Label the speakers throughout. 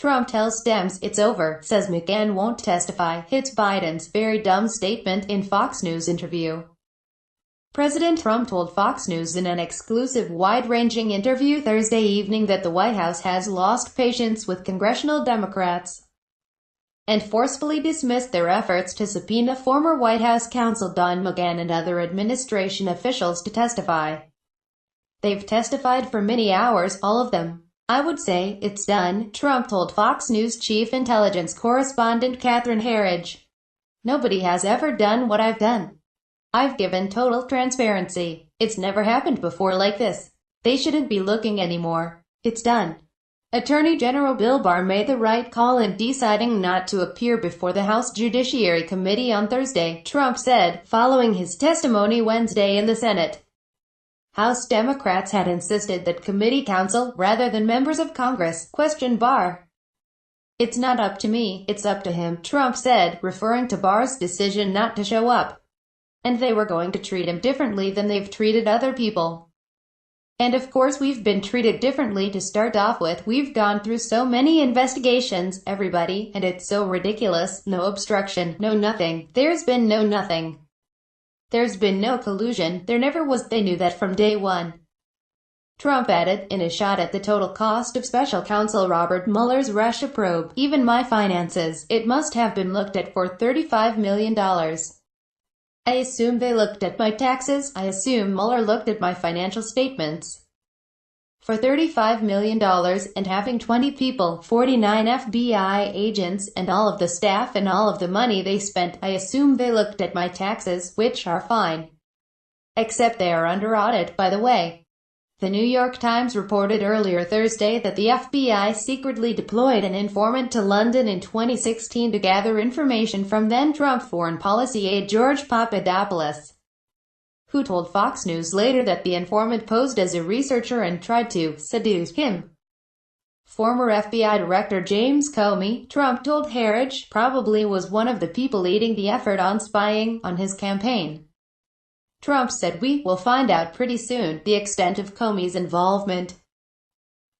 Speaker 1: Trump tells Dems it's over, says McGahn won't testify, hits Biden's very dumb statement in Fox News interview. President Trump told Fox News in an exclusive wide-ranging interview Thursday evening that the White House has lost patience with congressional Democrats and forcefully dismissed their efforts to subpoena former White House counsel Don McGahn and other administration officials to testify. They've testified for many hours, all of them. I would say it's done, Trump told Fox News chief intelligence correspondent Catherine Herridge. Nobody has ever done what I've done. I've given total transparency. It's never happened before like this. They shouldn't be looking anymore. It's done. Attorney General Bill Barr made the right call in deciding not to appear before the House Judiciary Committee on Thursday, Trump said, following his testimony Wednesday in the Senate. House Democrats had insisted that committee counsel, rather than members of Congress, question Barr. It's not up to me, it's up to him, Trump said, referring to Barr's decision not to show up. And they were going to treat him differently than they've treated other people. And of course we've been treated differently to start off with. We've gone through so many investigations, everybody, and it's so ridiculous. No obstruction, no nothing. There's been no nothing. There's been no collusion. There never was. They knew that from day one. Trump added, in a shot at the total cost of special counsel Robert Mueller's Russia probe, even my finances, it must have been looked at for $35 million. I assume they looked at my taxes. I assume Mueller looked at my financial statements. For $35 million, and having 20 people, 49 FBI agents, and all of the staff and all of the money they spent, I assume they looked at my taxes, which are fine. Except they are under audit, by the way. The New York Times reported earlier Thursday that the FBI secretly deployed an informant to London in 2016 to gather information from then-Trump foreign policy aide George Papadopoulos, who told Fox News later that the informant posed as a researcher and tried to seduce him. Former FBI Director James Comey, Trump told Herridge, probably was one of the people leading the effort on spying on his campaign. Trump said we will find out pretty soon the extent of Comey's involvement.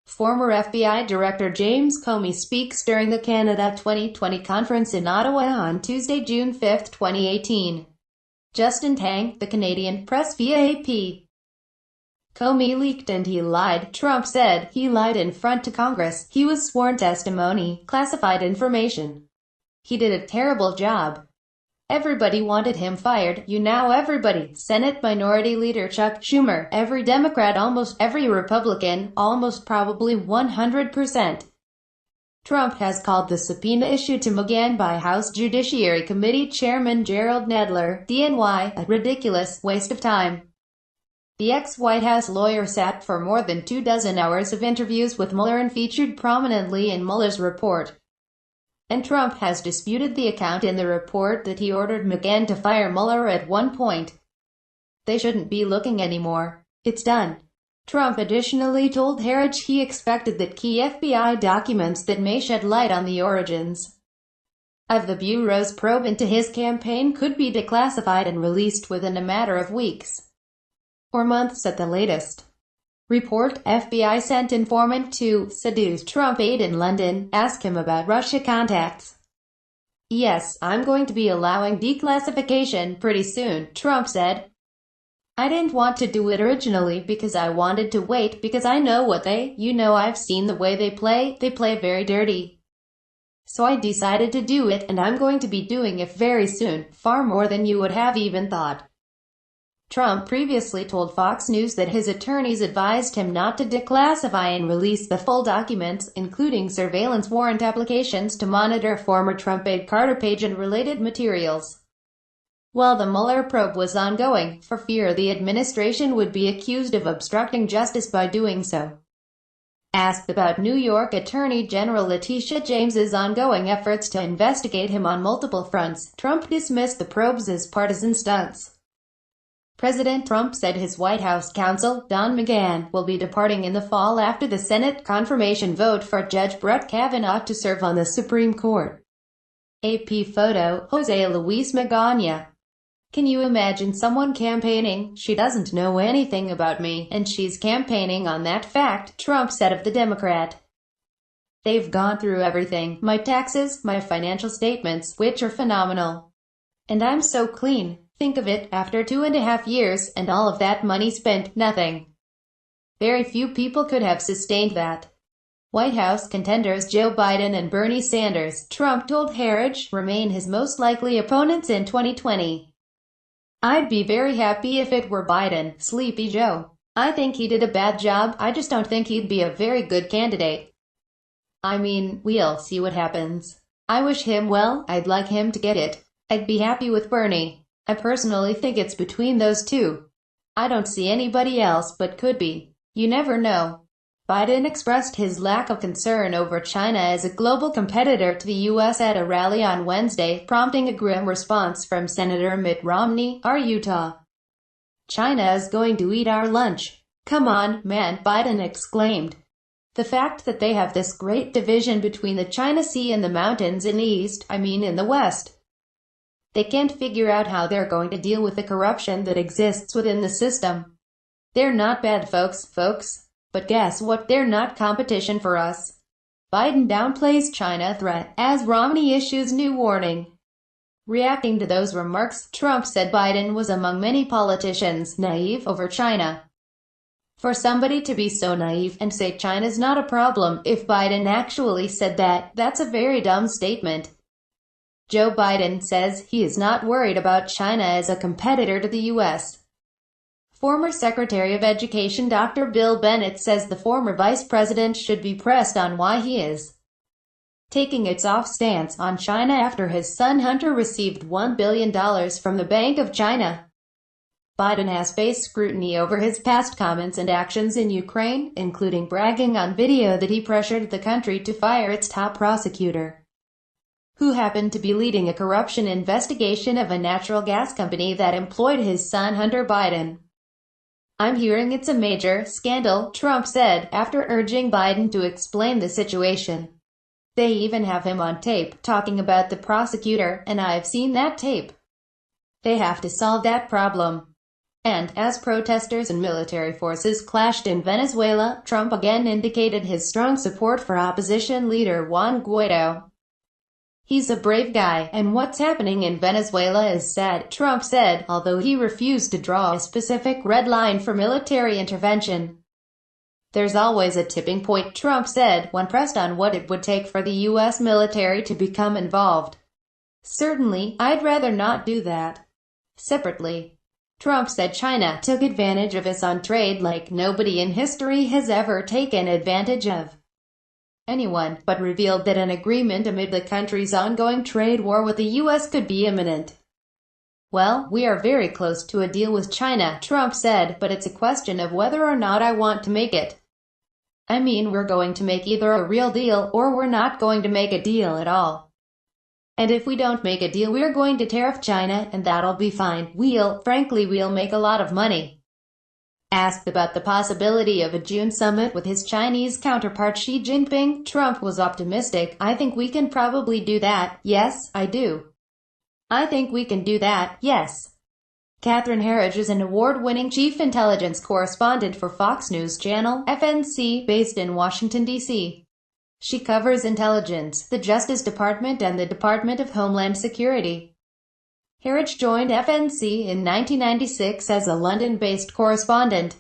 Speaker 1: Former FBI Director James Comey speaks during the Canada 2020 conference in Ottawa on Tuesday, June 5, 2018. Justin Tang, the Canadian press via AP. Comey leaked and he lied, Trump said. He lied in front to Congress. He was sworn testimony, classified information. He did a terrible job. Everybody wanted him fired, everybody. Senate Minority Leader Chuck Schumer, every Democrat, almost every Republican, almost probably 100%. Trump has called the subpoena issued to McGahn by House Judiciary Committee Chairman Gerald Nadler, DNY, a ridiculous waste of time. The ex-White House lawyer sat for more than 24 hours of interviews with Mueller and featured prominently in Mueller's report. And Trump has disputed the account in the report that he ordered McGahn to fire Mueller at one point. They shouldn't be looking anymore. It's done. Trump additionally told Herridge he expected that key FBI documents that may shed light on the origins of the Bureau's probe into his campaign could be declassified and released within a matter of weeks or months at the latest. Report, FBI sent informant to seduce Trump aide in London, ask him about Russia contacts. Yes, I'm going to be allowing declassification pretty soon, Trump said. I didn't want to do it originally because I wanted to wait because I know what I've seen the way they play very dirty. So I decided to do it and I'm going to be doing it very soon, far more than you would have even thought. Trump previously told Fox News that his attorneys advised him not to declassify and release the full documents, including surveillance warrant applications to monitor former Trump aide Carter Page and related materials, while the Mueller probe was ongoing, for fear the administration would be accused of obstructing justice by doing so. Asked about New York Attorney General Letitia James's ongoing efforts to investigate him on multiple fronts, Trump dismissed the probes as partisan stunts. President Trump said his White House counsel, Don McGahn, will be departing in the fall after the Senate confirmation vote for Judge Brett Kavanaugh to serve on the Supreme Court. AP photo, Jose Luis Magana. Can you imagine someone campaigning? She doesn't know anything about me, and she's campaigning on that fact, Trump said of the Democrat. They've gone through everything, my taxes, my financial statements, which are phenomenal. And I'm so clean. Think of it, after 2.5 years, and all of that money spent, nothing. Very few people could have sustained that. White House contenders Joe Biden and Bernie Sanders, Trump told Heritage, remain his most likely opponents in 2020. I'd be very happy if it were Biden, Sleepy Joe. I think he did a bad job, I just don't think he'd be a very good candidate. I mean, we'll see what happens. I wish him well, I'd like him to get it. I'd be happy with Bernie. I personally think it's between those two. I don't see anybody else, but could be. You never know. Biden expressed his lack of concern over China as a global competitor to the U.S. at a rally on Wednesday, prompting a grim response from Senator Mitt Romney, our Utah. China is going to eat our lunch. Come on, man, Biden exclaimed. The fact that they have this great division between the China Sea and the mountains in the east, in the west. They can't figure out how they're going to deal with the corruption that exists within the system. They're not bad folks. But guess what? They're not competition for us. Biden downplays China threat, as Romney issues new warning. Reacting to those remarks, Trump said Biden was among many politicians naive over China. For somebody to be so naive and say China's not a problem, if Biden actually said that, that's a very dumb statement. Joe Biden says he is not worried about China as a competitor to the U.S. Former Secretary of Education Dr. Bill Bennett says the former vice president should be pressed on why he is taking its off stance on China after his son Hunter received $1 billion from the Bank of China. Biden has faced scrutiny over his past comments and actions in Ukraine, including bragging on video that he pressured the country to fire its top prosecutor, who happened to be leading a corruption investigation of a natural gas company that employed his son Hunter Biden. I'm hearing it's a major scandal, Trump said, after urging Biden to explain the situation. They even have him on tape, talking about the prosecutor, and I've seen that tape. They have to solve that problem. And, as protesters and military forces clashed in Venezuela, Trump again indicated his strong support for opposition leader Juan Guaido. He's a brave guy, and what's happening in Venezuela is sad, Trump said, although he refused to draw a specific red line for military intervention. There's always a tipping point, Trump said, when pressed on what it would take for the U.S. military to become involved. Certainly, I'd rather not do that. Separately, Trump said China took advantage of us on trade like nobody in history has ever taken advantage of anyone, but revealed that an agreement amid the country's ongoing trade war with the U.S. could be imminent. Well, we are very close to a deal with China, Trump said, but it's a question of whether or not I want to make it. We're going to make either a real deal, or we're not going to make a deal at all. And if we don't make a deal, we're going to tariff China, and that'll be fine. Frankly, we'll make a lot of money. Asked about the possibility of a June summit with his Chinese counterpart Xi Jinping, Trump was optimistic. I think we can probably do that. Yes, I do. I think we can do that, yes. Catherine Herridge is an award-winning chief intelligence correspondent for Fox News Channel, FNC, based in Washington, D.C. She covers intelligence, the Justice Department and the Department of Homeland Security. Herridge joined FNC in 1996 as a London-based correspondent.